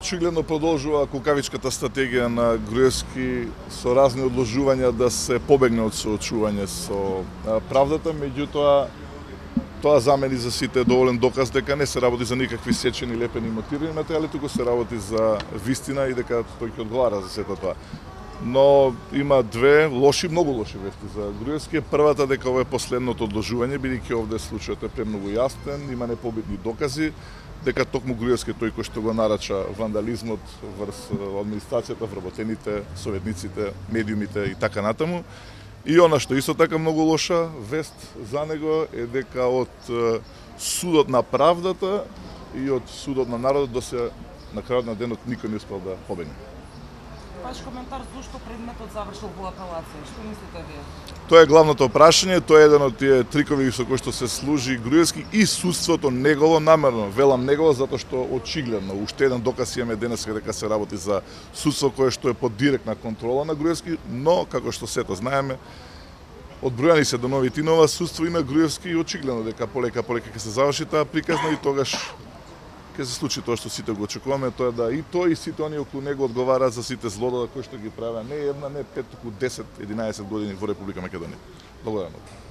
очигледно продолжува кукавичката стратегија на Груевски со разни одложувања да се побегне од соочување со правдата, меѓутоа тоа за мене и за сите е доволен доказ дека не се работи за никакви сечени, лепени, мотивирани материјали, туку се работи за вистина и дека тој ќе одговара за сето тоа. Но има две лоши, многу лоши вести за Груевски. Првата дека ова е последното одложување, бидејќи овде случајот е премногу јасен, има непобитни докази дека токму Груевски тој кој што го нарача вандализмот врз администрацијата, вработените, советниците, медиумите и така натаму. И она што исто така многу лоша вест за него е дека од судот на правдата и од судот на народот до се на крајот на денот никој не успел да побегне. Ваш коментар зошто предметот завршил во апелација? Што мислите вие? Тоа е главното прашање, тоа е еден од тие трикови со кои што се служи Груевски и судството негово намерно. Велам негово затоа што очигледно уште еден доказ имаме денес дека се работи за судство кое што е под директна контрола на Груевски, но како што сето знаеме, одбројани се до нови тинова судство и на Груевски и очигледно дека полека ќе се заврши таа приказна и тогаш ќе се случи тоа што сите го очекуваме, тоа е да и тој и сите оние околу него одговараат за сите злодела кои што ги правеа не една, не 5, туку 10, 11 години во Република Македонија. Благодарам.